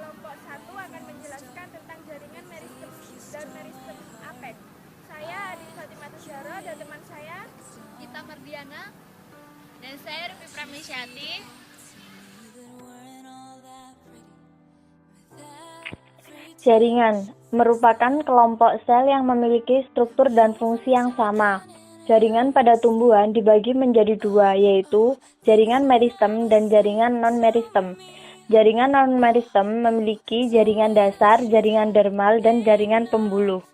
kelompok 1 akan menjelaskan tentang jaringan meristem dan meristem apex. Saya Adi Fatimah Tusyaro dan teman saya Gita Mardiana dan saya Rupi Pramisyati. Jaringan merupakan kelompok sel yang memiliki struktur dan fungsi yang sama. Jaringan pada tumbuhan dibagi menjadi dua, yaitu jaringan meristem dan jaringan non-meristem. Jaringan non-meristem memiliki jaringan dasar, jaringan dermal, dan jaringan pembuluh.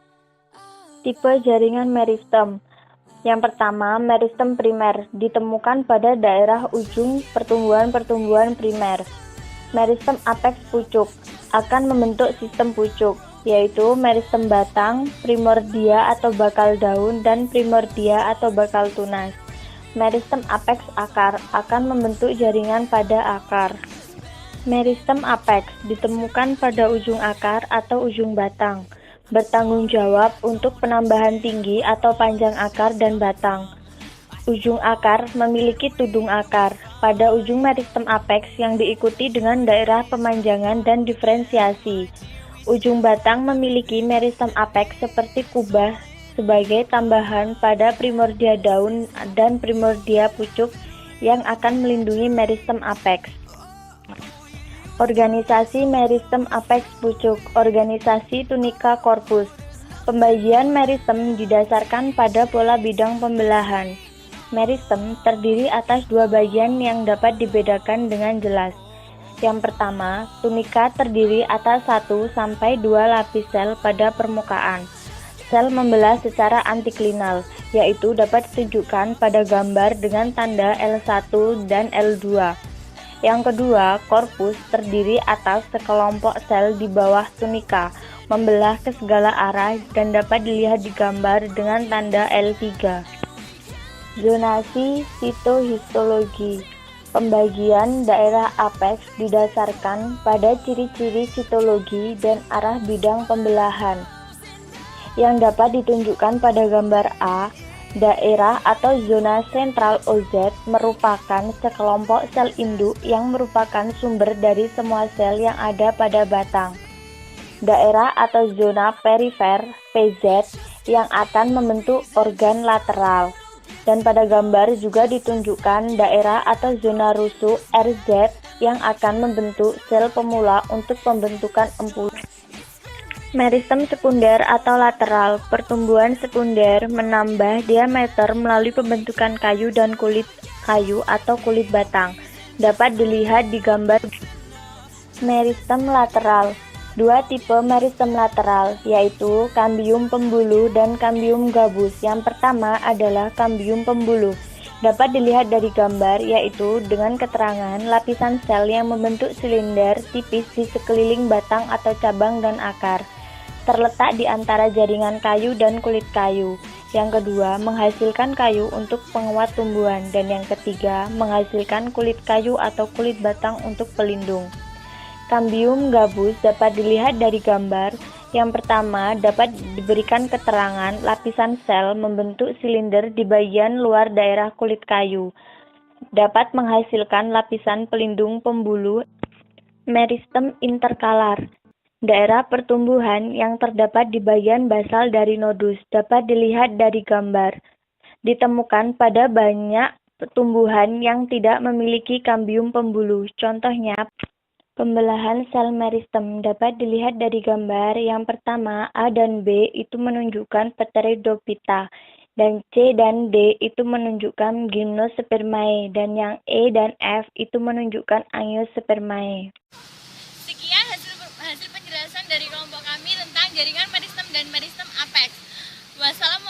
Tipe jaringan meristem. Yang pertama, meristem primer, ditemukan pada daerah ujung pertumbuhan-pertumbuhan primer. Meristem apex pucuk, akan membentuk sistem pucuk, yaitu meristem batang, primordia atau bakal daun, dan primordia atau bakal tunas. Meristem apex akar, akan membentuk jaringan pada akar. Meristem apex ditemukan pada ujung akar atau ujung batang, bertanggung jawab untuk penambahan tinggi atau panjang akar dan batang. Ujung akar memiliki tudung akar pada ujung meristem apex yang diikuti dengan daerah pemanjangan dan diferensiasi. Ujung batang memiliki meristem apex seperti kubah sebagai tambahan pada primordia daun dan primordia pucuk yang akan melindungi meristem apex. Organisasi meristem apex pucuk, organisasi tunika korpus. Pembagian meristem didasarkan pada pola bidang pembelahan. Meristem terdiri atas dua bagian yang dapat dibedakan dengan jelas. Yang pertama, tunika terdiri atas 1 sampai 2 lapis sel pada permukaan. Sel membelah secara antiklinal, yaitu dapat ditunjukkan pada gambar dengan tanda L1 dan L2. Yang kedua, korpus terdiri atas sekelompok sel di bawah tunika, membelah ke segala arah dan dapat dilihat di gambar dengan tanda L3. Zonasi sitohistologi. Pembagian daerah apex didasarkan pada ciri-ciri sitologi dan arah bidang pembelahan. Yang dapat ditunjukkan pada gambar A, daerah atau zona sentral OZ merupakan sekelompok sel induk yang merupakan sumber dari semua sel yang ada pada batang. Daerah atau zona perifer PZ yang akan membentuk organ lateral. Dan pada gambar juga ditunjukkan daerah atau zona rusuk RZ yang akan membentuk sel pemula untuk pembentukan empul. Meristem sekunder atau lateral, pertumbuhan sekunder menambah diameter melalui pembentukan kayu dan kulit kayu atau kulit batang. Dapat dilihat di gambar. Meristem lateral. Dua tipe meristem lateral, yaitu kambium pembuluh dan kambium gabus. Yang pertama adalah kambium pembuluh. Dapat dilihat dari gambar, yaitu dengan keterangan lapisan sel yang membentuk silinder tipis di sekeliling batang atau cabang dan akar, terletak di antara jaringan kayu dan kulit kayu. Yang kedua, menghasilkan kayu untuk penguat tumbuhan. Dan yang ketiga, menghasilkan kulit kayu atau kulit batang untuk pelindung. Kambium gabus dapat dilihat dari gambar. Yang pertama, dapat diberikan keterangan lapisan sel membentuk silinder di bagian luar daerah kulit kayu. Dapat menghasilkan lapisan pelindung pembuluh. Meristem interkalar. Daerah pertumbuhan yang terdapat di bagian basal dari nodus dapat dilihat dari gambar. Ditemukan pada banyak tumbuhan yang tidak memiliki kambium pembuluh. Contohnya, pembelahan sel meristem dapat dilihat dari gambar. Yang pertama, A dan B itu menunjukkan Pteridophyta, dan C dan D itu menunjukkan Gymnospermae, dan yang E dan F itu menunjukkan Angiospermae. Sekian hasil penjelasan dari kelompok kami tentang jaringan meristem dan meristem apex. Wassalamualaikum